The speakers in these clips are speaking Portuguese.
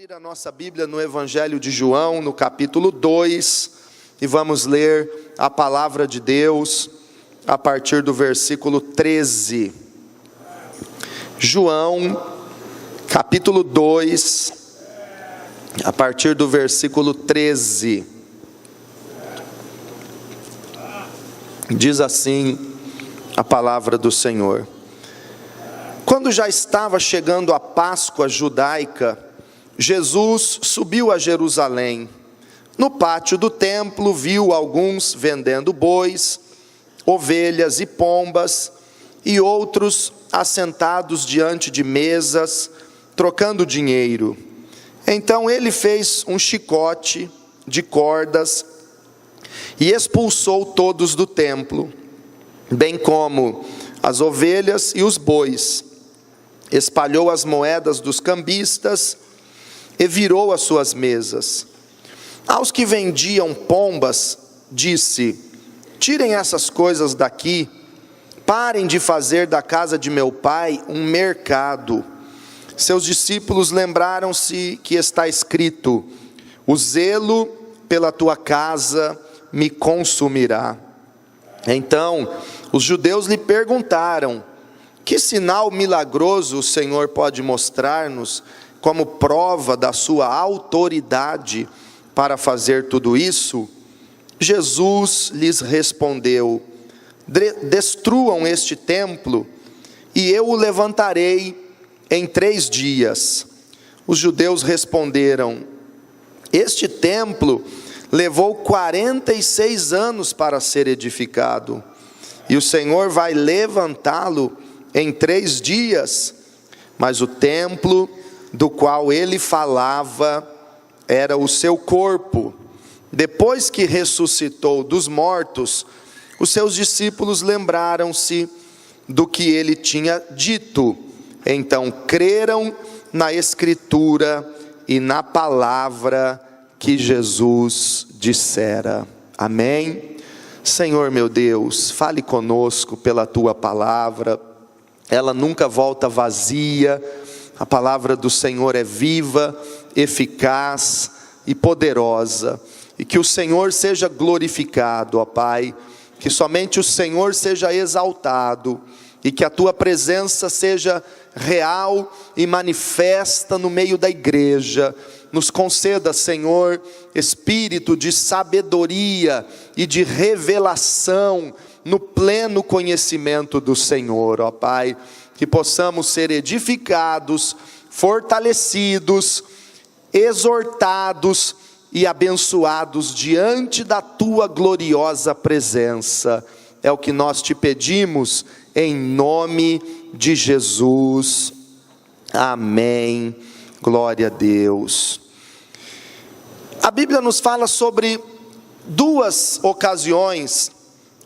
abrir a nossa Bíblia no Evangelho de João, no capítulo 2, e vamos ler a palavra de Deus a partir do versículo 13. João, capítulo 2, a partir do versículo 13. Diz assim a palavra do Senhor: Quando já estava chegando a Páscoa judaica, Jesus subiu a Jerusalém. No pátio do templo viu alguns vendendo bois, ovelhas e pombas, e outros assentados diante de mesas, trocando dinheiro. Então ele fez um chicote de cordas e expulsou todos do templo, bem como as ovelhas e os bois. Espalhou as moedas dos cambistas e virou as suas mesas. Aos que vendiam pombas, disse: tirem essas coisas daqui, parem de fazer da casa de meu pai um mercado. Seus discípulos lembraram-se que está escrito: o zelo pela tua casa me consumirá. Então os judeus lhe perguntaram: que sinal milagroso o Senhor pode mostrar-nos como prova da sua autoridade para fazer tudo isso? Jesus lhes respondeu: destruam este templo e eu o levantarei em 3 dias. Os judeus responderam: este templo levou 46 anos para ser edificado, e o Senhor vai levantá-lo em 3 dias. Mas o templo do qual ele falava era o seu corpo. Depois que ressuscitou dos mortos, os seus discípulos lembraram-se do que ele tinha dito. Então creram na Escritura e na palavra que Jesus dissera. Amém? Senhor meu Deus, fale conosco pela tua palavra. Ela nunca volta vazia. A palavra do Senhor é viva, eficaz e poderosa. E que o Senhor seja glorificado, ó Pai. Que somente o Senhor seja exaltado. E que a tua presença seja real e manifesta no meio da igreja. Nos conceda, Senhor, espírito de sabedoria e de revelação no pleno conhecimento do Senhor, ó Pai. Que possamos ser edificados, fortalecidos, exortados e abençoados diante da tua gloriosa presença. É o que nós te pedimos em nome de Jesus. Amém. Glória a Deus. A Bíblia nos fala sobre 2 ocasiões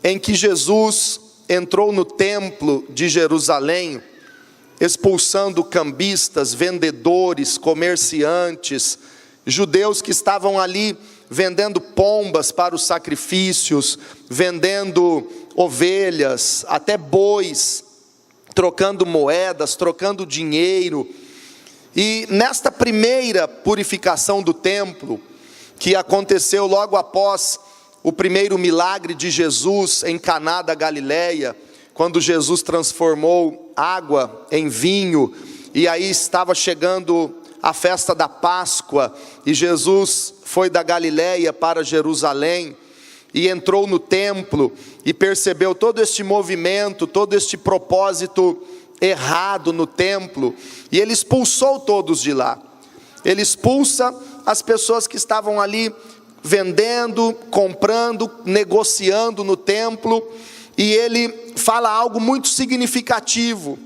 em que Jesus entrou no templo de Jerusalém, expulsando cambistas, vendedores, comerciantes, judeus que estavam ali vendendo pombas para os sacrifícios, vendendo ovelhas, até bois, trocando moedas, trocando dinheiro. E nesta primeira purificação do templo, que aconteceu logo após o primeiro milagre de Jesus em Caná da Galileia, quando Jesus transformou água em vinho, e aí estava chegando a festa da Páscoa, e Jesus foi da Galileia para Jerusalém, e entrou no templo, e percebeu todo este movimento, todo este propósito errado no templo, e ele expulsou todos de lá. Ele expulsa as pessoas que estavam ali vendendo, comprando, negociando no templo, e ele fala algo muito significativo.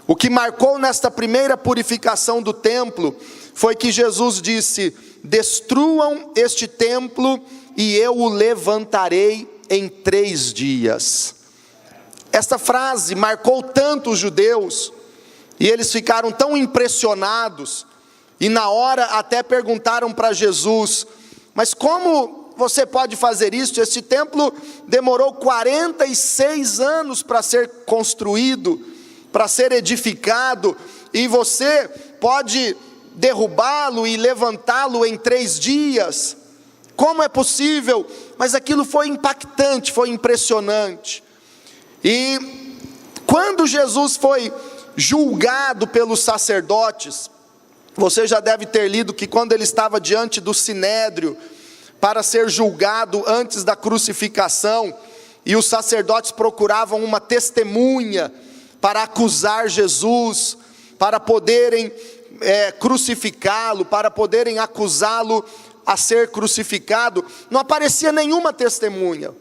O que marcou nesta primeira purificação do templo foi que Jesus disse: destruam este templo e eu o levantarei em 3 dias. Esta frase marcou tanto os judeus, e eles ficaram tão impressionados, e na hora até perguntaram para Jesus: mas como você pode fazer isso? Este templo demorou 46 anos para ser construído, para ser edificado, e você pode derrubá-lo e levantá-lo em 3 dias. Como é possível? Mas aquilo foi impactante, foi impressionante. E quando Jesus foi julgado pelos sacerdotes, você já deve ter lido que quando ele estava diante do sinédrio, para ser julgado antes da crucificação, e os sacerdotes procuravam uma testemunha para acusar Jesus, para poderem crucificá-lo, para poderem acusá-lo a ser crucificado, não aparecia nenhuma testemunha,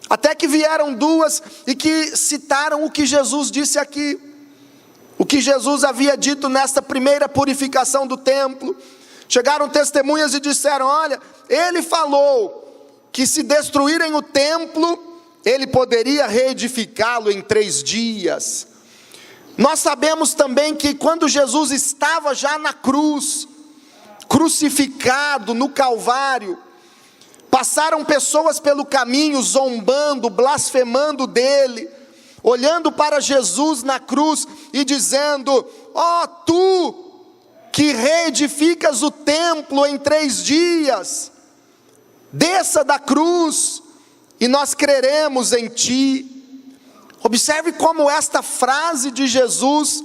até que vieram 2 e que citaram o que Jesus disse aqui, o que Jesus havia dito nesta primeira purificação do templo. Chegaram testemunhas e disseram: olha, ele falou que se destruírem o templo, ele poderia reedificá-lo em 3 dias. Nós sabemos também que quando Jesus estava já na cruz, crucificado no Calvário, passaram pessoas pelo caminho zombando, blasfemando dele, olhando para Jesus na cruz e dizendo: ó, tu que reedificas o templo em 3 dias, desça da cruz e nós creremos em ti. Observe como esta frase de Jesus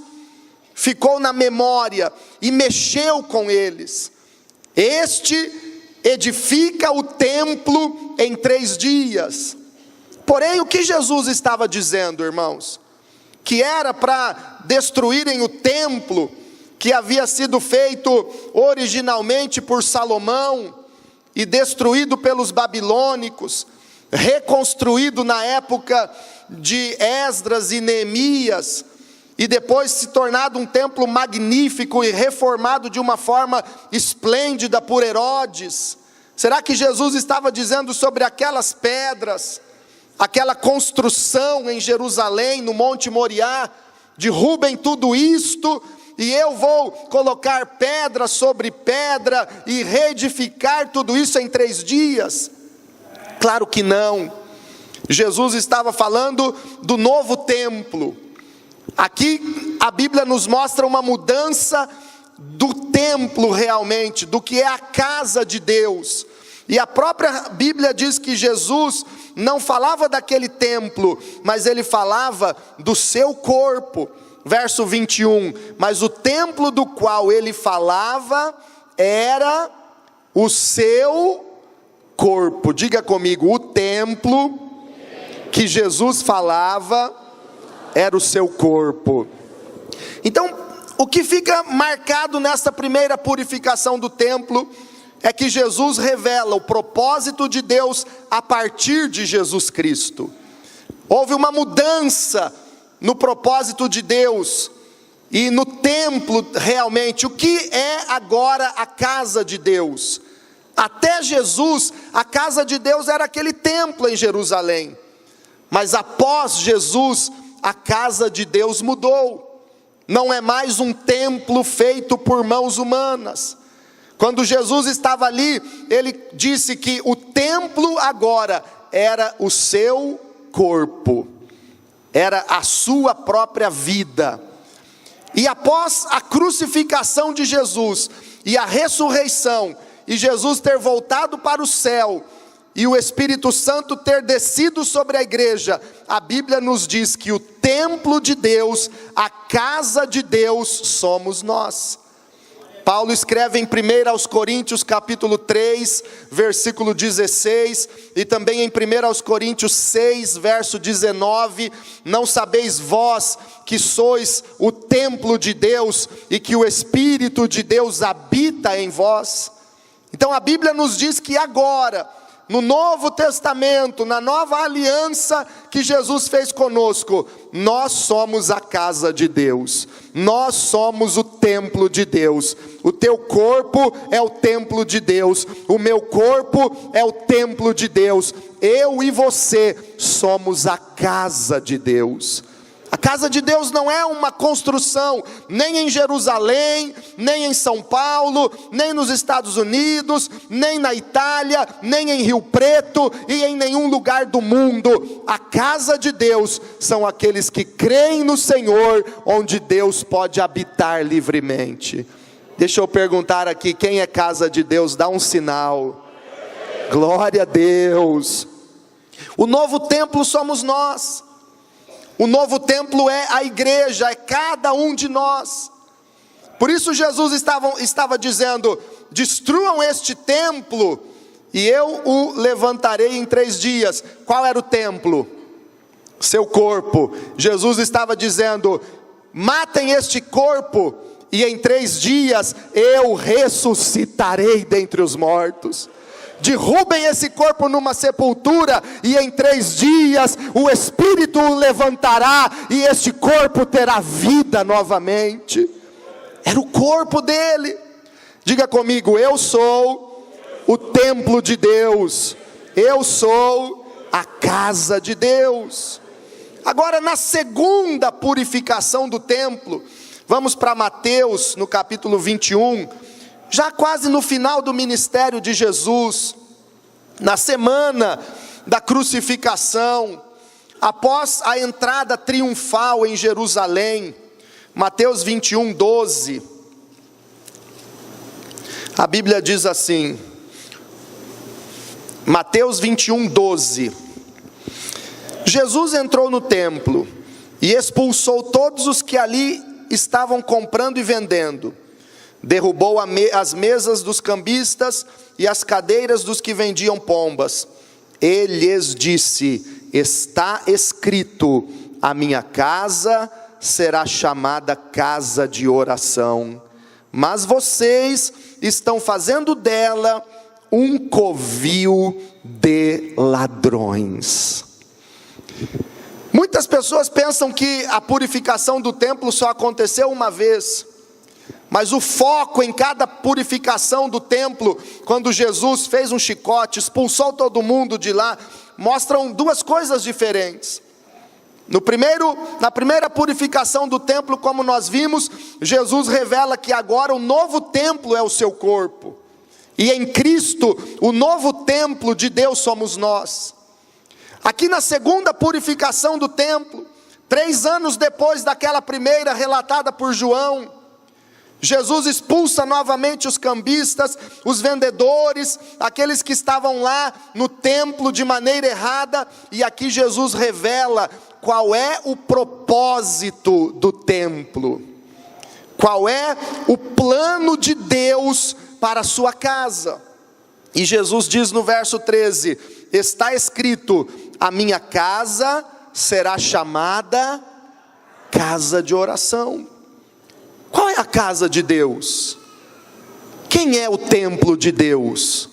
ficou na memória e mexeu com eles. Este edifica o templo em 3 dias. Porém, o que Jesus estava dizendo, irmãos? Que era para destruírem o templo, que havia sido feito originalmente por Salomão, e destruído pelos babilônicos, reconstruído na época de Esdras e Neemias, e depois se tornado um templo magnífico e reformado de uma forma esplêndida por Herodes. Será que Jesus estava dizendo sobre aquelas pedras, aquela construção em Jerusalém, no Monte Moriá: derrubem tudo isto e eu vou colocar pedra sobre pedra e reedificar tudo isso em 3 dias? Claro que não. Jesus estava falando do novo templo. Aqui a Bíblia nos mostra uma mudança do templo realmente, do que é a casa de Deus. E a própria Bíblia diz que Jesus não falava daquele templo, mas ele falava do seu corpo. Verso 21, mas o templo do qual ele falava era o seu corpo. Diga comigo: o templo que Jesus falava era o seu corpo. Então, o que fica marcado nesta primeira purificação do templo é que Jesus revela o propósito de Deus a partir de Jesus Cristo. Houve uma mudança no propósito de Deus e no templo realmente. O que é agora a casa de Deus? Até Jesus, a casa de Deus era aquele templo em Jerusalém. Mas após Jesus, a casa de Deus mudou. Não é mais um templo feito por mãos humanas. Quando Jesus estava ali, ele disse que o templo agora era o seu corpo, era a sua própria vida. E após a crucificação de Jesus e a ressurreição, e Jesus ter voltado para o céu, e o Espírito Santo ter descido sobre a igreja, a Bíblia nos diz que o templo de Deus, a casa de Deus, somos nós. Paulo escreve em 1 aos Coríntios capítulo 3, versículo 16, e também em 1 aos Coríntios 6, verso 19, não sabeis vós que sois o templo de Deus, e que o Espírito de Deus habita em vós? Então a Bíblia nos diz que agora, no Novo Testamento, na nova aliança que Jesus fez conosco, nós somos a casa de Deus, nós somos o templo de Deus. O teu corpo é o templo de Deus, o meu corpo é o templo de Deus. Eu e você somos a casa de Deus. A casa de Deus não é uma construção, nem em Jerusalém, nem em São Paulo, nem nos Estados Unidos, nem na Itália, nem em Rio Preto e em nenhum lugar do mundo. A casa de Deus são aqueles que creem no Senhor, onde Deus pode habitar livremente. Deixa eu perguntar aqui, quem é casa de Deus? Dá um sinal. Glória a Deus. O novo templo somos nós. O novo templo é a igreja, é cada um de nós. Por isso Jesus estava dizendo: destruam este templo e eu o levantarei em 3 dias. Qual era o templo? Seu corpo. Jesus estava dizendo: matem este corpo e em 3 dias eu ressuscitarei dentre os mortos. Derrubem esse corpo numa sepultura e em 3 dias o Espírito o levantará e este corpo terá vida novamente. Era o corpo dele. Diga comigo: eu sou o templo de Deus, eu sou a casa de Deus. Agora, na segunda purificação do templo, vamos para Mateus, no capítulo 21, já quase no final do ministério de Jesus, na semana da crucificação, após a entrada triunfal em Jerusalém. Mateus 21, 12, a Bíblia diz assim, Mateus 21, 12, Jesus entrou no templo e expulsou todos os que ali estavam comprando e vendendo, derrubou as mesas dos cambistas e as cadeiras dos que vendiam pombas. Ele lhes disse: está escrito, a minha casa será chamada casa de oração, mas vocês estão fazendo dela um covil de ladrões. Muitas pessoas pensam que a purificação do templo só aconteceu uma vez, mas o foco em cada purificação do templo, quando Jesus fez um chicote, expulsou todo mundo de lá, mostram 2 coisas diferentes. Na primeira purificação do templo, como nós vimos, Jesus revela que agora o novo templo é o seu corpo, e em Cristo o novo templo de Deus somos nós. Aqui na segunda purificação do templo, 3 anos depois daquela primeira relatada por João, Jesus expulsa novamente os cambistas, os vendedores, aqueles que estavam lá no templo de maneira errada, e aqui Jesus revela qual é o propósito do templo, qual é o plano de Deus para a sua casa. E Jesus diz no verso 13, está escrito, a minha casa será chamada casa de oração. Qual é a casa de Deus? Quem é o templo de Deus?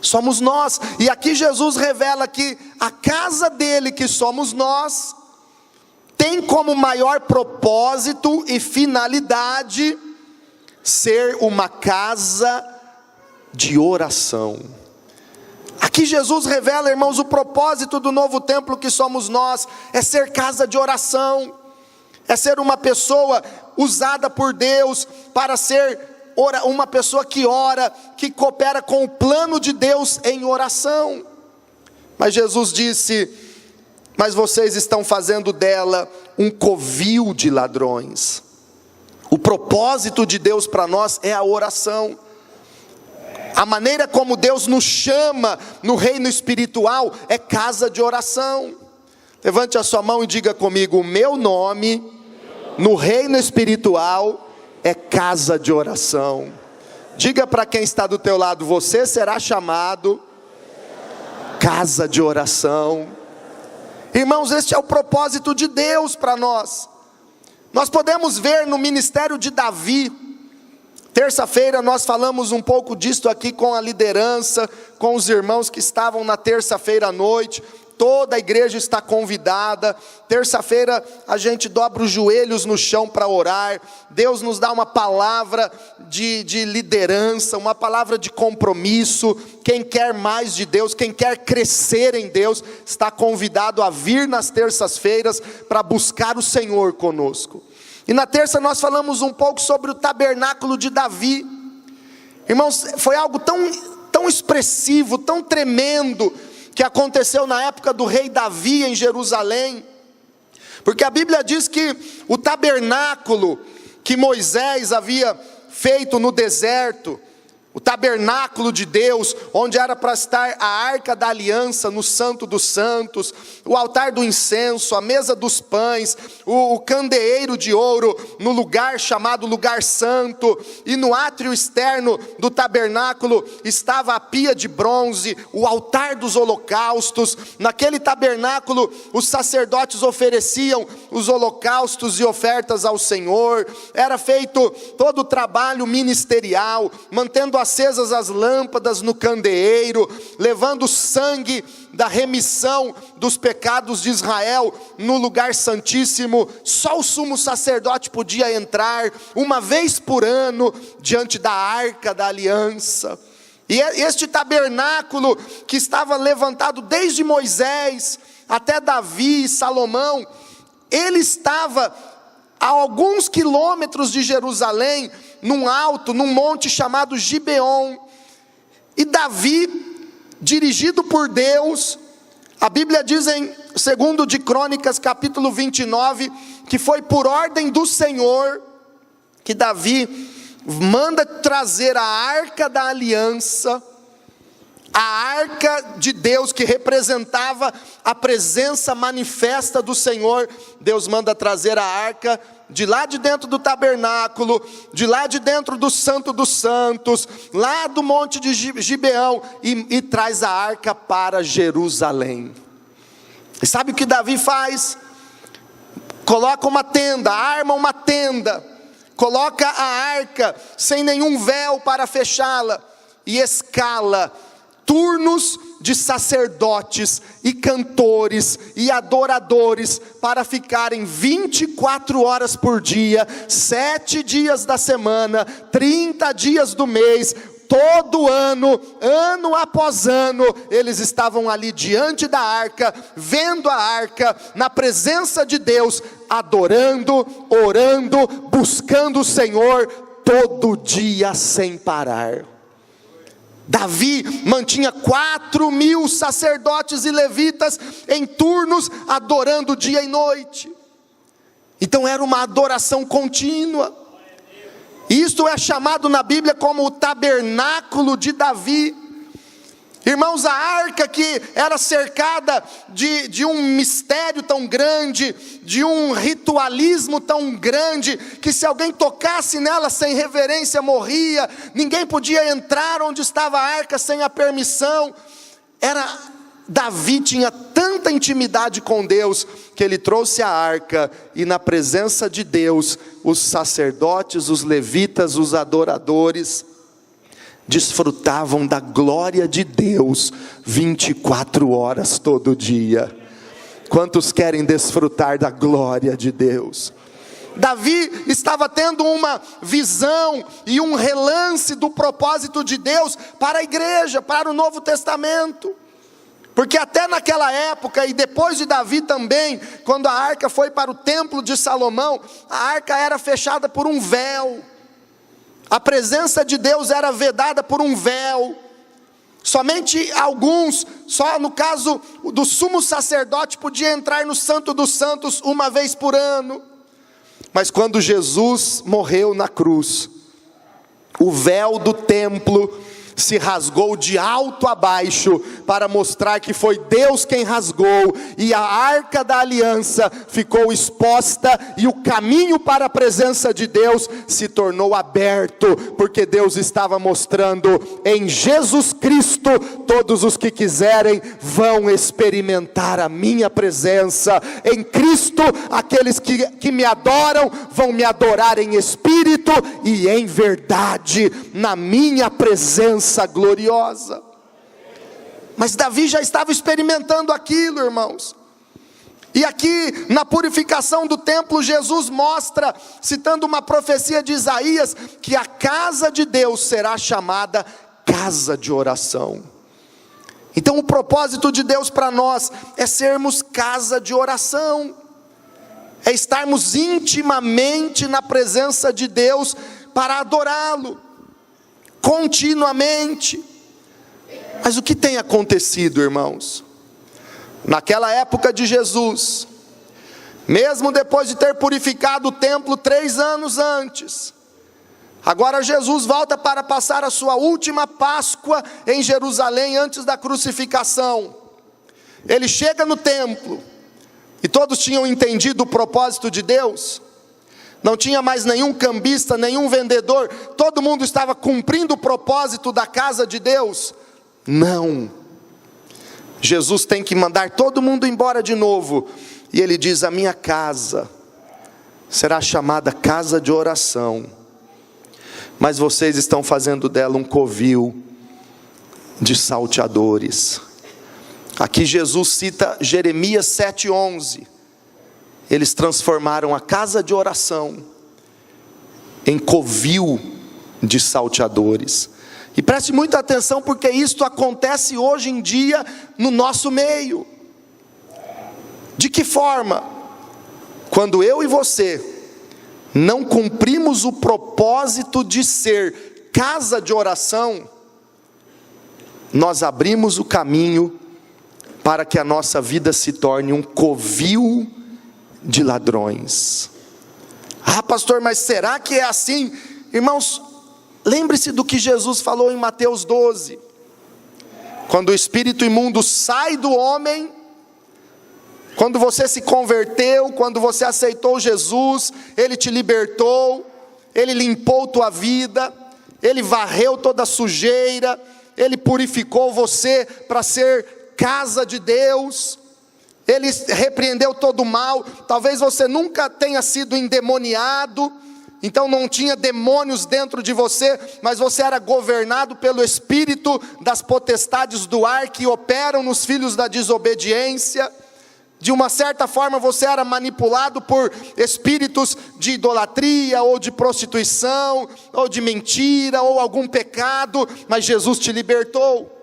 Somos nós. E aqui Jesus revela que a casa dele, que somos nós, tem como maior propósito e finalidade ser uma casa de oração. Aqui Jesus revela, irmãos, o propósito do novo templo que somos nós, é ser casa de oração, é ser uma pessoa usada por Deus para ser uma pessoa que ora, que coopera com o plano de Deus em oração. Mas Jesus disse, mas vocês estão fazendo dela um covil de ladrões. O propósito de Deus para nós é a oração. A maneira como Deus nos chama no reino espiritual é casa de oração. Levante a sua mão e diga comigo, o meu nome no reino espiritual é casa de oração. Diga para quem está do teu lado, você será chamado casa de oração. Irmãos, este é o propósito de Deus para nós. Nós podemos ver no ministério de Davi. Terça-feira nós falamos um pouco disto aqui com a liderança, com os irmãos que estavam na terça-feira à noite. Toda a igreja está convidada. Terça-feira a gente dobra os joelhos no chão para orar. Deus nos dá uma palavra de liderança, uma palavra de compromisso. Quem quer mais de Deus, quem quer crescer em Deus, está convidado a vir nas terças-feiras para buscar o Senhor conosco. E na terça nós falamos um pouco sobre o tabernáculo de Davi. Irmãos, foi algo tão expressivo, tão tremendo, que aconteceu na época do rei Davi em Jerusalém. Porque a Bíblia diz que o tabernáculo que Moisés havia feito no deserto, o tabernáculo de Deus, onde era para estar a arca da aliança no Santo dos Santos, o altar do incenso, a mesa dos pães, o candeeiro de ouro no lugar chamado lugar santo, e no átrio externo do tabernáculo estava a pia de bronze, o altar dos holocaustos. Naquele tabernáculo os sacerdotes ofereciam os holocaustos e ofertas ao Senhor. Era feito todo o trabalho ministerial, mantendo acesas as lâmpadas no candeeiro, levando o sangue da remissão dos pecados de Israel no lugar santíssimo. Só o sumo sacerdote podia entrar uma vez por ano diante da arca da aliança. E este tabernáculo que estava levantado desde Moisés até Davi e Salomão, ele estava a alguns quilômetros de Jerusalém, num monte chamado Gibeon. E Davi, dirigido por Deus, a Bíblia diz em 2 de Crônicas, capítulo 29, que foi por ordem do Senhor, que Davi manda trazer a arca da aliança, a arca de Deus que representava a presença manifesta do Senhor. Deus manda trazer a arca de lá de dentro do tabernáculo, de lá de dentro do Santo dos Santos, lá do monte de Gibeão, e traz a arca para Jerusalém. E sabe o que Davi faz? Coloca uma tenda, arma uma tenda, coloca a arca sem nenhum véu para fechá-la, e escala turnos de sacerdotes e cantores e adoradores para ficarem 24 horas por dia, 7 dias da semana, 30 dias do mês, todo ano, ano após ano, eles estavam ali diante da arca, vendo a arca, na presença de Deus, adorando, orando, buscando o Senhor, todo dia sem parar. Davi mantinha 4.000 sacerdotes e levitas em turnos, adorando dia e noite. Então era uma adoração contínua. Isto é chamado na Bíblia como o tabernáculo de Davi. Irmãos, a arca que era cercada de um mistério tão grande, de um ritualismo tão grande, que se alguém tocasse nela sem reverência morria, ninguém podia entrar onde estava a arca sem a permissão. Davi tinha tanta intimidade com Deus, que ele trouxe a arca, e na presença de Deus, os sacerdotes, os levitas, os adoradores, desfrutavam da glória de Deus 24 horas todo dia. Quantos querem desfrutar da glória de Deus? Davi estava tendo uma visão e um relance do propósito de Deus para a igreja, para o Novo Testamento. Porque até naquela época, e depois de Davi também, quando a arca foi para o templo de Salomão, a arca era fechada por um véu. A presença de Deus era vedada por um véu. Somente alguns, só no caso do sumo sacerdote, podia entrar no Santo dos Santos uma vez por ano. Mas quando Jesus morreu na cruz, o véu do templo se rasgou de alto a baixo, para mostrar que foi Deus quem rasgou, e a arca da aliança ficou exposta, e o caminho para a presença de Deus se tornou aberto, porque Deus estava mostrando: em Jesus Cristo, todos os que quiserem vão experimentar a minha presença. Em Cristo, aqueles que me adoram, vão me adorar em espírito e em verdade, na minha presença gloriosa. Mas Davi já estava experimentando aquilo, irmãos. E aqui na purificação do templo, Jesus mostra, citando uma profecia de Isaías, que a casa de Deus será chamada casa de oração. Então o propósito de Deus para nós é sermos casa de oração, é estarmos intimamente na presença de Deus para adorá-lo continuamente. Mas o que tem acontecido, irmãos? Naquela época de Jesus, mesmo depois de ter purificado o templo 3 anos antes, Agora Jesus volta para passar a sua última Páscoa em Jerusalém antes da crucificação. Ele chega no templo, e todos tinham entendido o propósito de Deus. Não tinha mais nenhum cambista, nenhum vendedor. Todo mundo estava cumprindo o propósito da casa de Deus. Não. Jesus tem que mandar todo mundo embora de novo. E ele diz: a minha casa será chamada casa de oração, mas vocês estão fazendo dela um covil de salteadores. Aqui Jesus cita Jeremias 7:11. Eles transformaram a casa de oração em covil de salteadores. E preste muita atenção, porque isto acontece hoje em dia no nosso meio. De que forma? Quando eu e você não cumprimos o propósito de ser casa de oração, nós abrimos o caminho para que a nossa vida se torne um covil de ladrões. Ah, pastor, mas será que é assim? Irmãos, lembre-se do que Jesus falou em Mateus 12. Quando o espírito imundo sai do homem, quando você se converteu, quando você aceitou Jesus, Ele te libertou, Ele limpou tua vida, Ele varreu toda a sujeira, Ele purificou você para ser casa de Deus, Ele repreendeu todo o mal. Talvez você nunca tenha sido endemoniado, então não tinha demônios dentro de você, mas você era governado pelo espírito das potestades do ar que operam nos filhos da desobediência. De uma certa forma você era manipulado por espíritos de idolatria, ou de prostituição, ou de mentira, ou algum pecado, mas Jesus te libertou.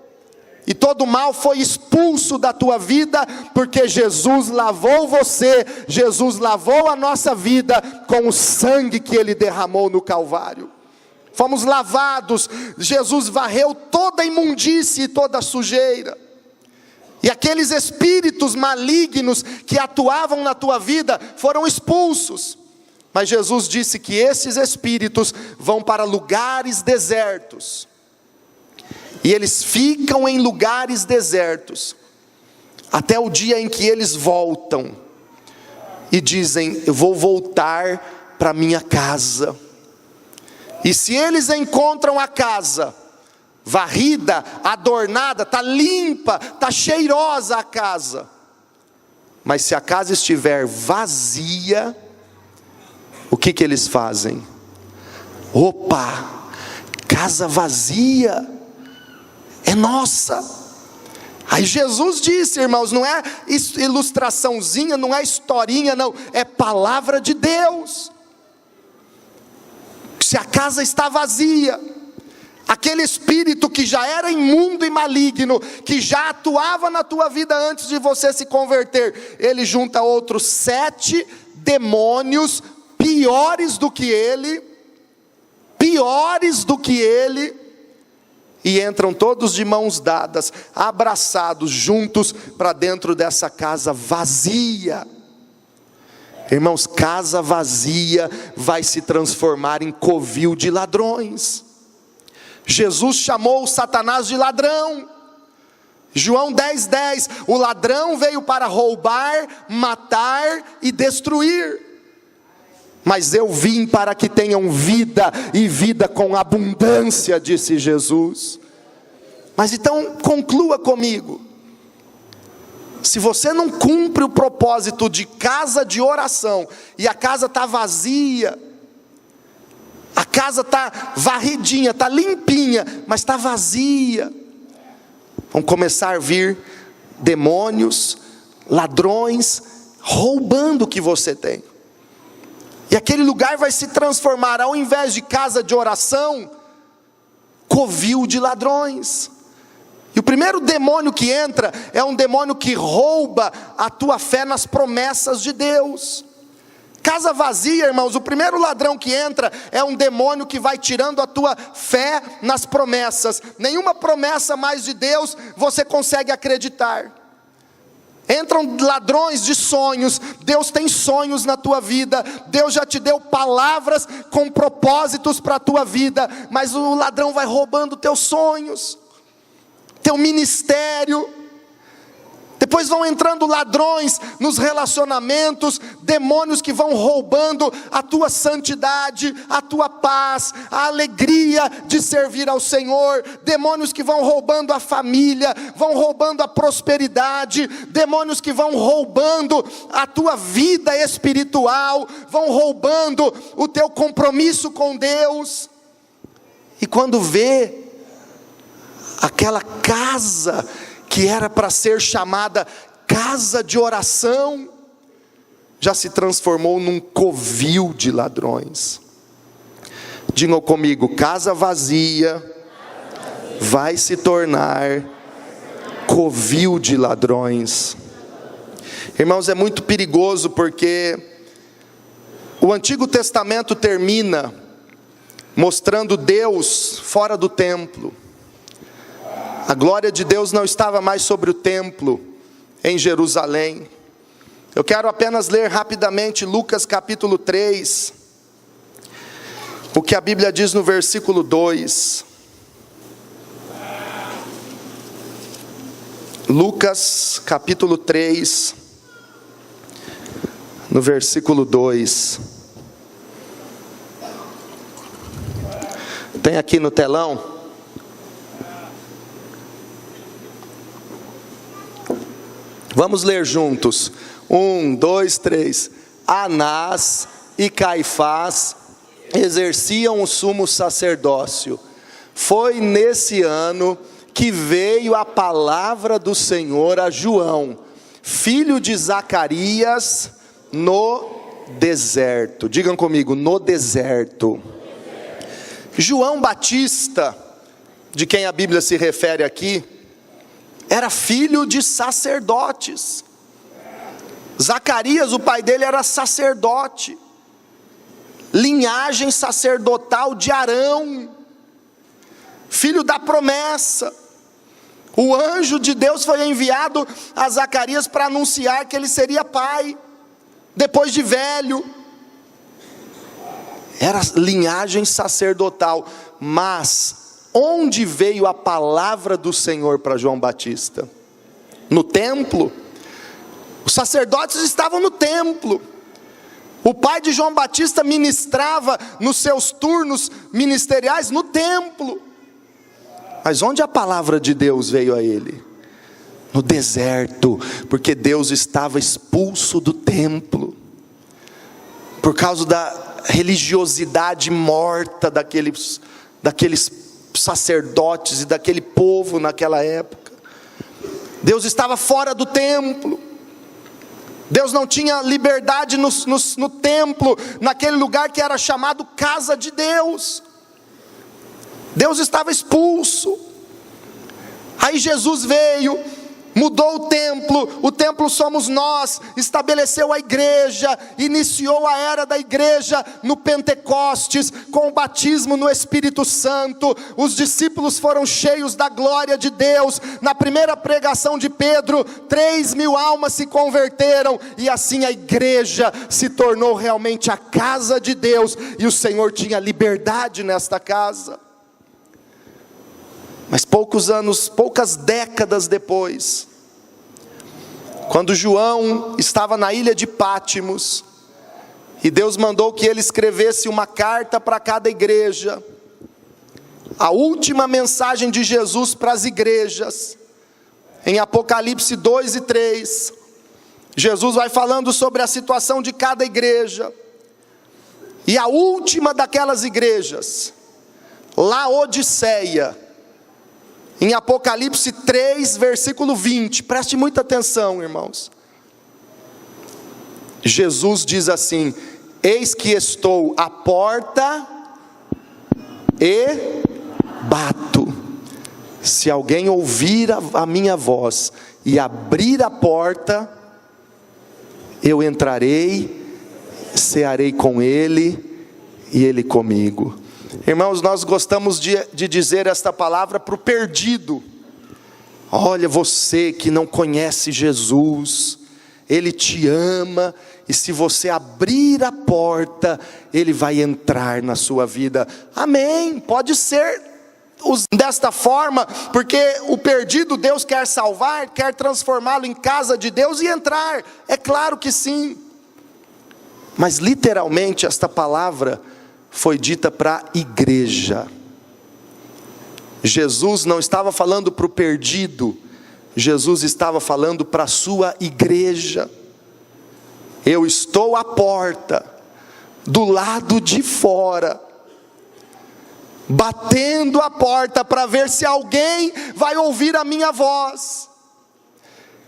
E todo mal foi expulso da tua vida, porque Jesus lavou você, Jesus lavou a nossa vida com o sangue que Ele derramou no Calvário. Fomos lavados, Jesus varreu toda a imundície e toda a sujeira. E aqueles espíritos malignos que atuavam na tua vida foram expulsos. Mas Jesus disse que esses espíritos vão para lugares desertos. E eles ficam em lugares desertos até o dia em que eles voltam e dizem: eu vou voltar para minha casa. E se eles encontram a casa varrida, adornada, está limpa, está cheirosa a casa, mas se a casa estiver vazia, o que eles fazem? Opa, casa vazia, é nossa. Aí Jesus disse, irmãos, não é ilustraçãozinha, não é historinha, não, é palavra de Deus. Se a casa está vazia, aquele espírito que já era imundo e maligno, que já atuava na tua vida antes de você se converter, ele junta outros 7 demônios piores do que ele, e entram todos de mãos dadas, abraçados, juntos para dentro dessa casa vazia. Irmãos, casa vazia vai se transformar em covil de ladrões. Jesus chamou Satanás de ladrão. João 10:10, o ladrão veio para roubar, matar e destruir, mas eu vim para que tenham vida, e vida com abundância, disse Jesus. Mas então conclua comigo: se você não cumpre o propósito de casa de oração, e a casa está vazia, a casa está varridinha, está limpinha, mas está vazia, vão começar a vir demônios, ladrões, roubando o que você tem. E aquele lugar vai se transformar, ao invés de casa de oração, covil de ladrões. E o primeiro demônio que entra é um demônio que rouba a tua fé nas promessas de Deus. Casa vazia, irmãos, o primeiro ladrão que entra é um demônio que vai tirando a tua fé nas promessas. Nenhuma promessa mais de Deus você consegue acreditar. Entram ladrões de sonhos. Deus tem sonhos na tua vida. Deus já te deu palavras com propósitos para a tua vida. Mas o ladrão vai roubando teus sonhos, teu ministério. Depois vão entrando ladrões nos relacionamentos, demônios que vão roubando a tua santidade, a tua paz, a alegria de servir ao Senhor. Demônios que vão roubando a família, vão roubando a prosperidade. Demônios que vão roubando a tua vida espiritual, vão roubando o teu compromisso com Deus. E quando vê aquela casa que era para ser chamada casa de oração, já se transformou num covil de ladrões. Digam comigo: casa vazia vai se tornar covil de ladrões. Irmãos, é muito perigoso, porque o Antigo Testamento termina mostrando Deus fora do templo. A glória de Deus não estava mais sobre o templo em Jerusalém. Eu quero apenas ler rapidamente Lucas capítulo 3, o que a Bíblia diz no versículo 2. Lucas capítulo 3, no versículo 2. Tem aqui no telão? Vamos ler juntos. 1, 2, 3. Anás e Caifás exerciam o sumo sacerdócio. Foi nesse ano que veio a palavra do Senhor a João, filho de Zacarias, no deserto. Digam comigo: no deserto. João Batista, de quem a Bíblia se refere aqui, era filho de sacerdotes. Zacarias, o pai dele, era sacerdote, linhagem sacerdotal de Arão, filho da promessa. O anjo de Deus foi enviado a Zacarias para anunciar que ele seria pai, depois de velho. Era linhagem sacerdotal. Mas onde veio a palavra do Senhor para João Batista? No templo. Os sacerdotes estavam no templo. O pai de João Batista ministrava nos seus turnos ministeriais no templo. Mas onde a palavra de Deus veio a ele? No deserto, porque Deus estava expulso do templo, por causa da religiosidade morta daqueles sacerdotes e daquele povo naquela época. Deus estava fora do templo. Deus não tinha liberdade no templo, naquele lugar que era chamado casa de Deus. Deus estava expulso. Aí Jesus veio, mudou o templo somos nós, estabeleceu a igreja, iniciou a era da igreja no Pentecostes, com o batismo no Espírito Santo. Os discípulos foram cheios da glória de Deus. Na primeira pregação de Pedro, 3.000 almas se converteram, e assim a igreja se tornou realmente a casa de Deus, e o Senhor tinha liberdade nesta casa. Mas poucas décadas depois, quando João estava na ilha de Pátimos, e Deus mandou que ele escrevesse uma carta para cada igreja, a última mensagem de Jesus para as igrejas, em Apocalipse 2 e 3, Jesus vai falando sobre a situação de cada igreja, e a última daquelas igrejas, Laodiceia, em Apocalipse 3, versículo 20, preste muita atenção, irmãos. Jesus diz assim: eis que estou à porta e bato. Se alguém ouvir a minha voz e abrir a porta, eu entrarei, cearei com ele e ele comigo. Irmãos, nós gostamos de dizer esta palavra para o perdido, Olha, você que não conhece Jesus, Ele te ama, e se você abrir a porta, Ele vai entrar na sua vida. Amém, pode ser desta forma, porque o perdido Deus quer salvar, quer transformá-lo em casa de Deus e entrar, é claro que sim. Mas literalmente esta palavra foi dita para a igreja. Jesus não estava falando para o perdido, Jesus estava falando para a sua igreja. Eu estou à porta, do lado de fora, batendo a porta para ver se alguém vai ouvir a minha voz.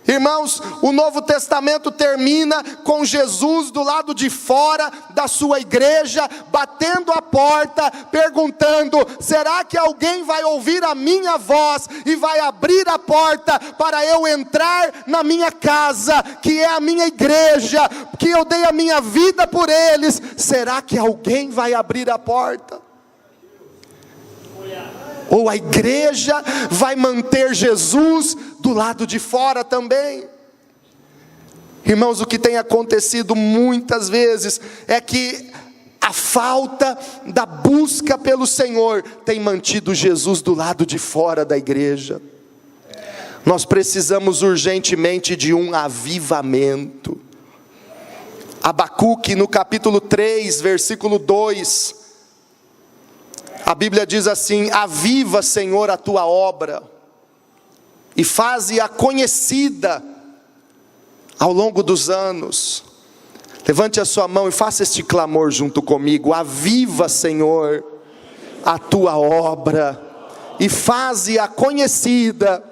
Irmãos, o Novo Testamento termina com Jesus do lado de fora da sua igreja, batendo a porta, perguntando: será que alguém vai ouvir a minha voz e vai abrir a porta para eu entrar na minha casa, que é a minha igreja, que eu dei a minha vida por eles? Será que alguém vai abrir a porta? Ou a igreja vai manter Jesus do lado de fora também? Irmãos, o que tem acontecido muitas vezes é que a falta da busca pelo Senhor tem mantido Jesus do lado de fora da igreja. Nós precisamos urgentemente de um avivamento. Abacuque, no capítulo 3, versículo 2, a Bíblia diz assim: aviva, Senhor, a tua obra, e faze-a conhecida ao longo dos anos. Levante a sua mão e faça este clamor junto comigo: aviva, Senhor, a tua obra, e faze-a conhecida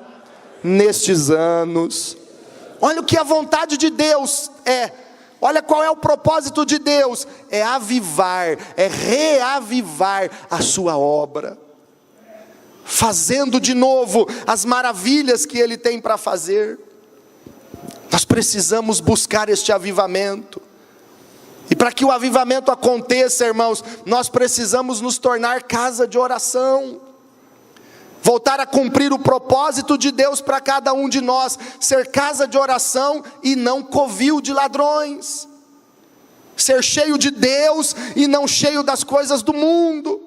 nestes anos. Olha o que a vontade de Deus é. Olha qual é o propósito de Deus: é avivar, é reavivar a sua obra, fazendo de novo as maravilhas que Ele tem para fazer. Nós precisamos buscar este avivamento, e para que o avivamento aconteça, irmãos, nós precisamos nos tornar casa de oração, voltar a cumprir o propósito de Deus para cada um de nós, ser casa de oração e não covil de ladrões, ser cheio de Deus e não cheio das coisas do mundo.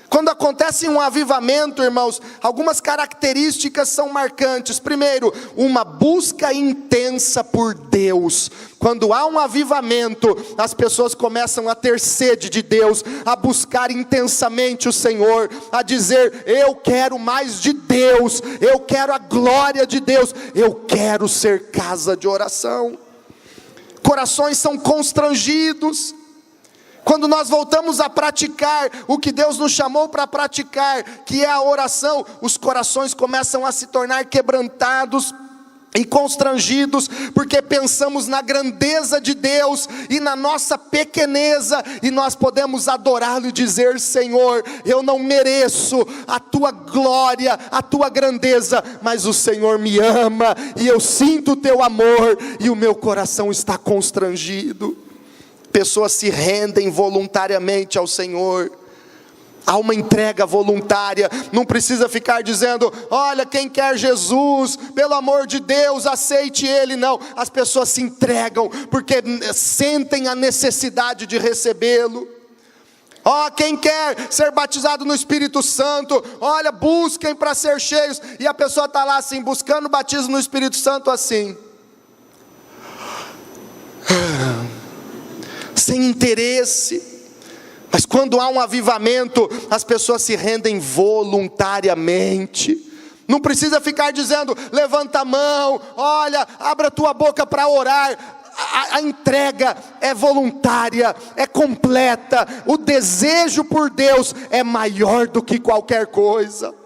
Quando acontece um avivamento, irmãos, algumas características são marcantes. Primeiro, uma busca intensa por Deus. Quando há um avivamento, as pessoas começam a ter sede de Deus, a buscar intensamente o Senhor, a dizer: eu quero mais de Deus, eu quero a glória de Deus, eu quero ser casa de oração. Corações são constrangidos. Quando nós voltamos a praticar o que Deus nos chamou para praticar, que é a oração, os corações começam a se tornar quebrantados e constrangidos, porque pensamos na grandeza de Deus e na nossa pequeneza, e nós podemos adorá-lo e dizer: Senhor, eu não mereço a tua glória, a tua grandeza, mas o Senhor me ama, e eu sinto o teu amor, e o meu coração está constrangido. Pessoas se rendem voluntariamente ao Senhor. Há uma entrega voluntária. Não precisa ficar dizendo: olha, quem quer Jesus, pelo amor de Deus, aceite Ele. Não, as pessoas se entregam porque sentem a necessidade de recebê-lo. Quem quer ser batizado no Espírito Santo, olha, busquem para ser cheios. E a pessoa está lá assim, buscando o batismo no Espírito Santo assim, sem interesse. Mas quando há um avivamento, as pessoas se rendem voluntariamente. Não precisa ficar dizendo: levanta a mão, olha, abra a tua boca para orar. A entrega é voluntária, é completa. O desejo por Deus é maior do que qualquer coisa.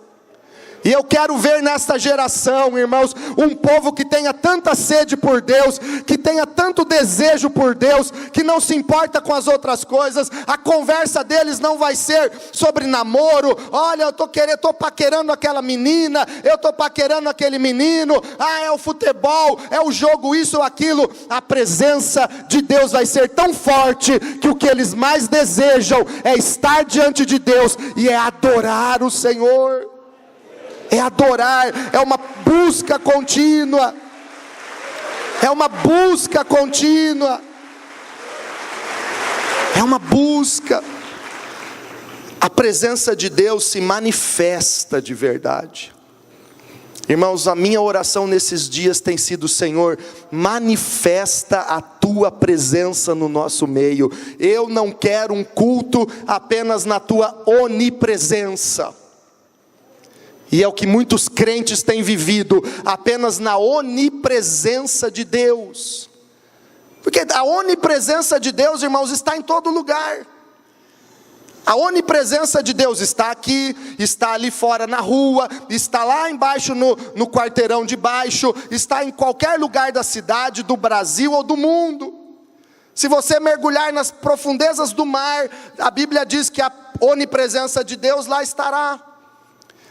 E eu quero ver nesta geração, irmãos, um povo que tenha tanta sede por Deus, que tenha tanto desejo por Deus, que não se importa com as outras coisas. A conversa deles não vai ser sobre namoro. Olha, eu estou paquerando aquela menina, eu estou paquerando aquele menino. É o futebol, é o jogo, isso ou aquilo. A presença de Deus vai ser tão forte, que o que eles mais desejam é estar diante de Deus, e é adorar o Senhor. é adorar, é uma busca contínua. É uma busca contínua. É uma busca. A presença de Deus se manifesta de verdade. Irmãos, a minha oração nesses dias tem sido: Senhor, manifesta a tua presença no nosso meio. Eu não quero um culto apenas na tua onipresença. E é o que muitos crentes têm vivido, apenas na onipresença de Deus. Porque a onipresença de Deus, irmãos, está em todo lugar. A onipresença de Deus está aqui, está ali fora na rua, está lá embaixo no quarteirão de baixo, está em qualquer lugar da cidade, do Brasil ou do mundo. Se você mergulhar nas profundezas do mar, a Bíblia diz que a onipresença de Deus lá estará.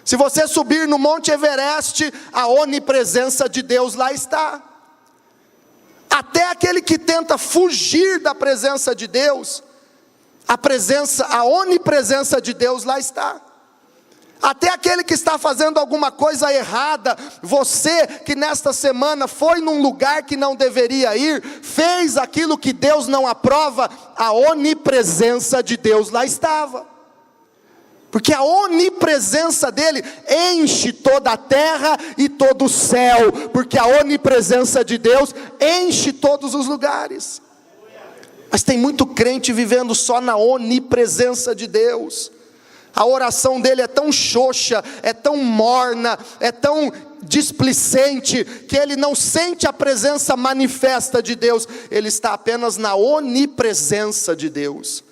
Se você subir no Monte Everest, a onipresença de Deus lá está. Até aquele que tenta fugir da presença de Deus, a onipresença de Deus lá está. Até aquele que está fazendo alguma coisa errada, você que nesta semana foi num lugar que não deveria ir, fez aquilo que Deus não aprova, a onipresença de Deus lá estava. Porque a onipresença dele enche toda a terra e todo o céu, porque a onipresença de Deus enche todos os lugares. Mas tem muito crente vivendo só na onipresença de Deus. A oração dele é tão xoxa, é tão morna, é tão displicente, que ele não sente a presença manifesta de Deus. Ele está apenas na onipresença de Deus.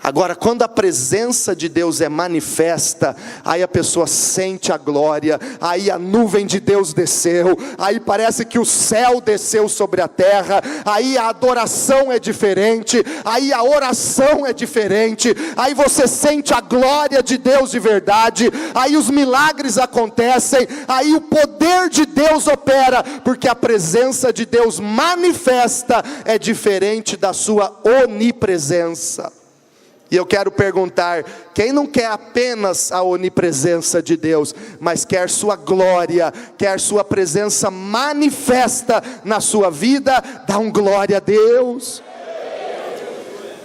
Agora, quando a presença de Deus é manifesta, aí a pessoa sente a glória, aí a nuvem de Deus desceu, aí parece que o céu desceu sobre a terra, aí a adoração é diferente, aí a oração é diferente, aí você sente a glória de Deus de verdade, aí os milagres acontecem, aí o poder de Deus opera, porque a presença de Deus manifesta é diferente da sua onipresença. E eu quero perguntar: quem não quer apenas a onipresença de Deus, mas quer sua glória, quer sua presença manifesta na sua vida, dá um glória a Deus.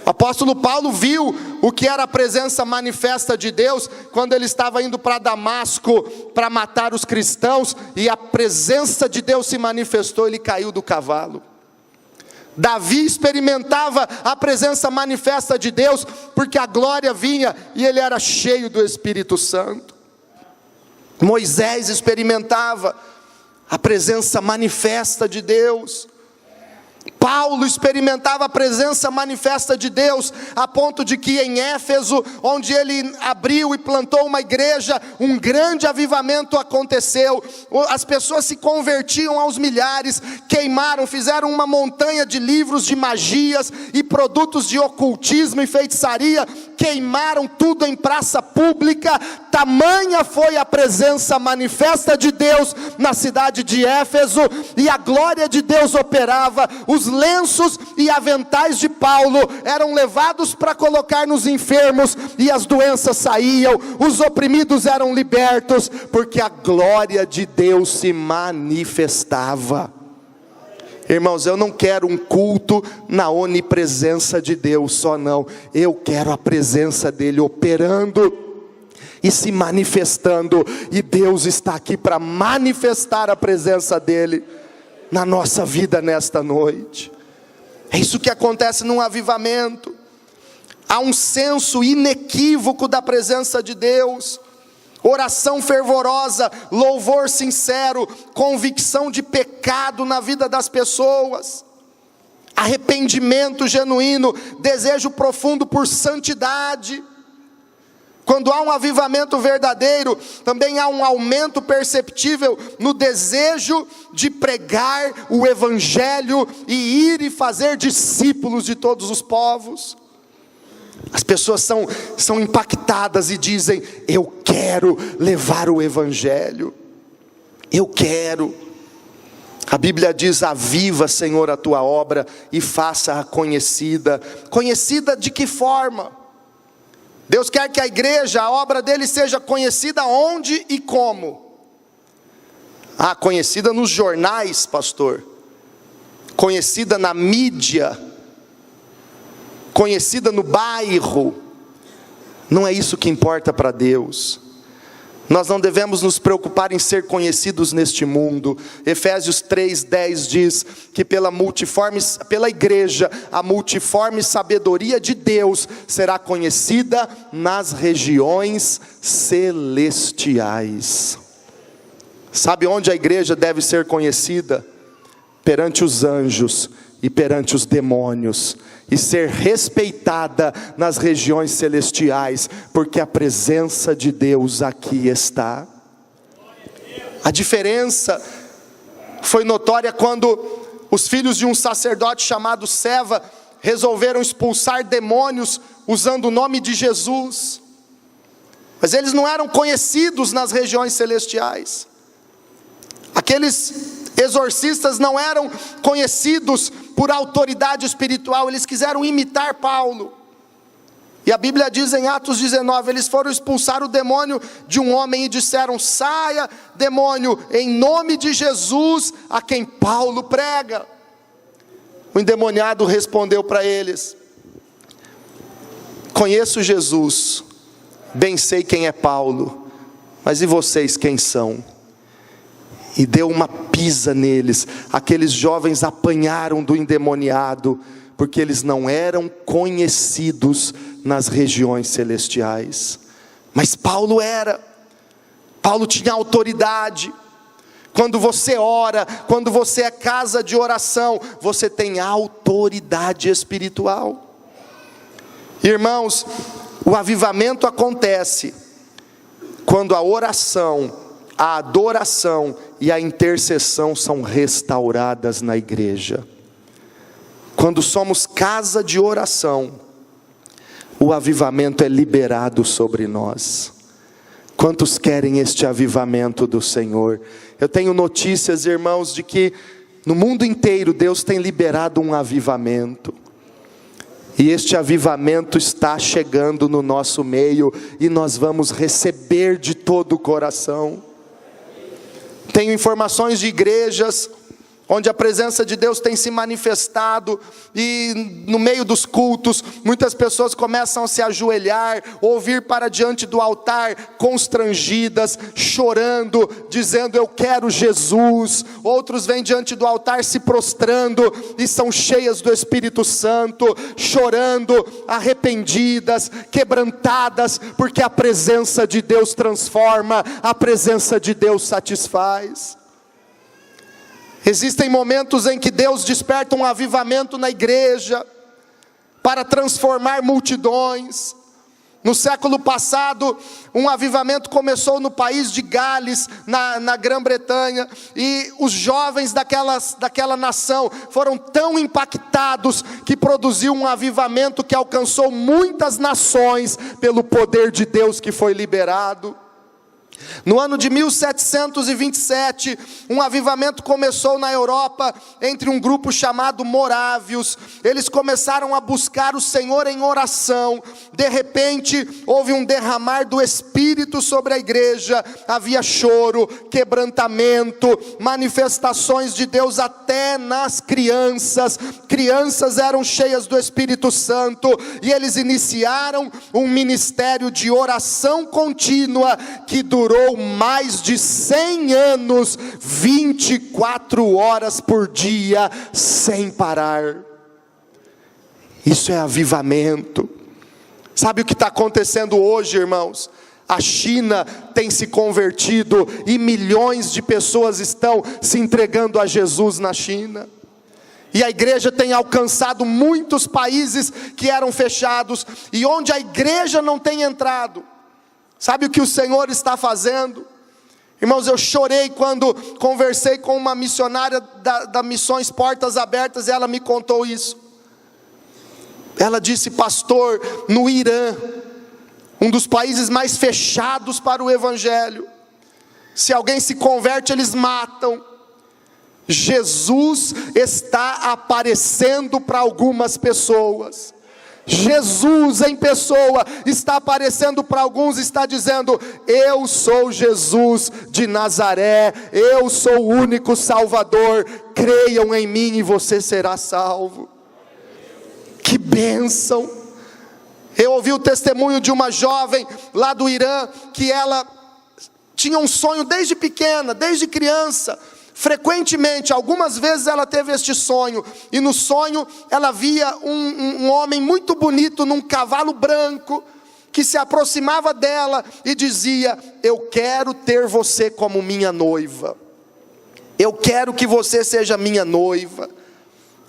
O apóstolo Paulo viu o que era a presença manifesta de Deus, quando ele estava indo para Damasco, para matar os cristãos, e a presença de Deus se manifestou, ele caiu do cavalo. Davi experimentava a presença manifesta de Deus, porque a glória vinha e ele era cheio do Espírito Santo. Moisés experimentava a presença manifesta de Deus. Paulo experimentava a presença manifesta de Deus, a ponto de que em Éfeso, onde ele abriu e plantou uma igreja, um grande avivamento aconteceu. As pessoas se convertiam aos milhares, queimaram, fizeram uma montanha de livros de magias e produtos de ocultismo e feitiçaria, queimaram tudo em praça pública. Tamanha foi a presença manifesta de Deus na cidade de Éfeso, e a glória de Deus operava. Os lenços e aventais de Paulo eram levados para colocar nos enfermos, e as doenças saíam, os oprimidos eram libertos, porque a glória de Deus se manifestava. Irmãos, eu não quero um culto na onipresença de Deus só, não. Eu quero a presença dele operando e se manifestando, e Deus está aqui para manifestar a presença dele na nossa vida nesta noite. É isso que acontece num avivamento. Há um senso inequívoco da presença de Deus, oração fervorosa, louvor sincero, convicção de pecado na vida das pessoas, arrependimento genuíno, desejo profundo por santidade. Quando há um avivamento verdadeiro, também há um aumento perceptível no desejo de pregar o evangelho e ir e fazer discípulos de todos os povos. As pessoas são impactadas e dizem: eu quero levar o evangelho, eu quero. A Bíblia diz: aviva, Senhor, a tua obra e faça-a conhecida. Conhecida de que forma? Deus quer que a igreja, a obra dele seja conhecida onde e como? Conhecida nos jornais, pastor. Conhecida na mídia. Conhecida no bairro. Não é isso que importa para Deus. Nós não devemos nos preocupar em ser conhecidos neste mundo. Efésios 3:10 diz que pela igreja, a multiforme sabedoria de Deus será conhecida nas regiões celestiais. Sabe onde a igreja deve ser conhecida? Perante os anjos e perante os demônios, e ser respeitada nas regiões celestiais, porque a presença de Deus aqui está. A diferença foi notória quando os filhos de um sacerdote chamado Seva resolveram expulsar demônios usando o nome de Jesus, mas eles não eram conhecidos nas regiões celestiais. Aqueles exorcistas não eram conhecidos por autoridade espiritual, eles quiseram imitar Paulo. E a Bíblia diz em Atos 19, eles foram expulsar o demônio de um homem e disseram: saia demônio, em nome de Jesus, a quem Paulo prega. O endemoniado respondeu para eles: conheço Jesus, bem sei quem é Paulo, mas e vocês quem são? E deu uma pisa neles. Aqueles jovens apanharam do endemoniado, porque eles não eram conhecidos nas regiões celestiais. Mas Paulo era. Paulo tinha autoridade. Quando você ora, quando você é casa de oração, você tem autoridade espiritual. Irmãos, o avivamento acontece quando a oração, a adoração e a intercessão são restauradas na igreja. Quando somos casa de oração, o avivamento é liberado sobre nós. Quantos querem este avivamento do Senhor? Eu tenho notícias, irmãos, de que no mundo inteiro Deus tem liberado um avivamento. E este avivamento está chegando no nosso meio, e nós vamos receber de todo o coração. Tenho informações de igrejas onde a presença de Deus tem se manifestado, e no meio dos cultos, muitas pessoas começam a se ajoelhar, ou vir para diante do altar, constrangidas, chorando, dizendo: eu quero Jesus. Outros vêm diante do altar se prostrando, e são cheias do Espírito Santo, chorando, arrependidas, quebrantadas, porque a presença de Deus transforma, a presença de Deus satisfaz. Existem momentos em que Deus desperta um avivamento na igreja, para transformar multidões. No século passado, um avivamento começou no país de Gales, na Grã-Bretanha, e os jovens daquela nação foram tão impactados, que produziu um avivamento que alcançou muitas nações, pelo poder de Deus que foi liberado. No ano de 1727, um avivamento começou na Europa, entre um grupo chamado morávios. Eles começaram a buscar o Senhor em oração. De repente, houve um derramar do Espírito sobre a igreja. Havia choro, quebrantamento, manifestações de Deus até nas crianças. Crianças eram cheias do Espírito Santo, e eles iniciaram um ministério de oração contínua, que durou mais de 100 anos, 24 horas por dia, sem parar. Isso é avivamento. Sabe o que está acontecendo hoje, irmãos? A China tem se convertido, e milhões de pessoas estão se entregando a Jesus na China. E a igreja tem alcançado muitos países que eram fechados, e onde a igreja não tem entrado, sabe o que o Senhor está fazendo? Irmãos, eu chorei quando conversei com uma missionária da Missões Portas Abertas, e ela me contou isso. Ela disse: pastor, no Irã, um dos países mais fechados para o evangelho, se alguém se converte, eles matam. Jesus está aparecendo para algumas pessoas. Jesus em pessoa está aparecendo para alguns, está dizendo: eu sou Jesus de Nazaré, eu sou o único Salvador, creiam em mim e você será salvo. Que bênção! Eu ouvi o testemunho de uma jovem lá do Irã, que ela tinha um sonho desde pequena, desde criança. Frequentemente, algumas vezes ela teve este sonho, e no sonho ela via um homem muito bonito num cavalo branco, que se aproximava dela e dizia: eu quero ter você como minha noiva, eu quero que você seja minha noiva.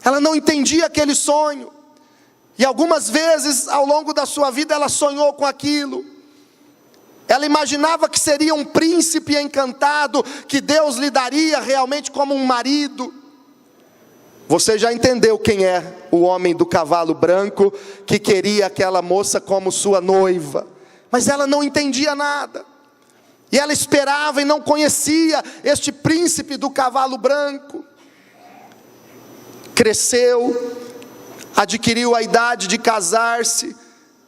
Ela não entendia aquele sonho, e algumas vezes ao longo da sua vida ela sonhou com aquilo. Ela imaginava que seria um príncipe encantado, que Deus lhe daria realmente como um marido. Você já entendeu quem é o homem do cavalo branco, que queria aquela moça como sua noiva. Mas ela não entendia nada, e ela esperava e não conhecia este príncipe do cavalo branco. Cresceu, adquiriu a idade de casar-se,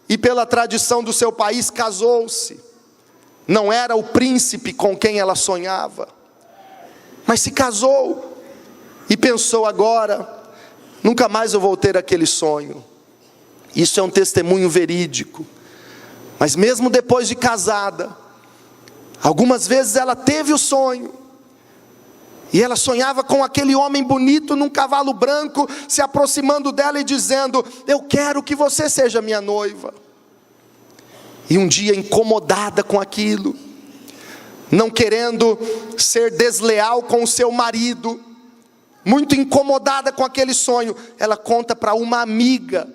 e pela tradição do seu país casou-se. Não era o príncipe com quem ela sonhava, mas se casou e pensou: agora nunca mais eu vou ter aquele sonho. Isso é um testemunho verídico. Mas mesmo depois de casada, algumas vezes ela teve o sonho, e ela sonhava com aquele homem bonito num cavalo branco, se aproximando dela e dizendo: eu quero que você seja minha noiva. E um dia, incomodada com aquilo, não querendo ser desleal com o seu marido, muito incomodada com aquele sonho, ela conta para uma amiga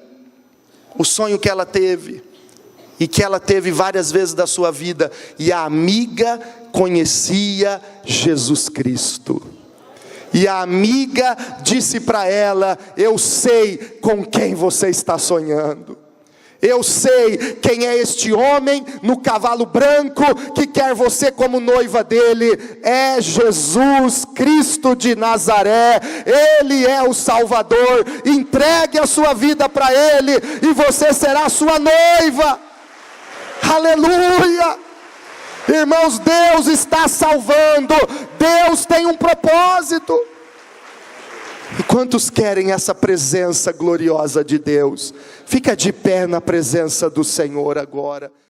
o sonho que ela teve, e que ela teve várias vezes da sua vida. E a amiga conhecia Jesus Cristo, e a amiga disse para ela: eu sei com quem você está sonhando, eu sei quem é este homem no cavalo branco que quer você como noiva dele. É Jesus Cristo de Nazaré, Ele é o Salvador. Entregue a sua vida para Ele e você será sua noiva. Aleluia! Irmãos, Deus está salvando, Deus tem um propósito. E quantos querem essa presença gloriosa de Deus? Fica de pé na presença do Senhor agora.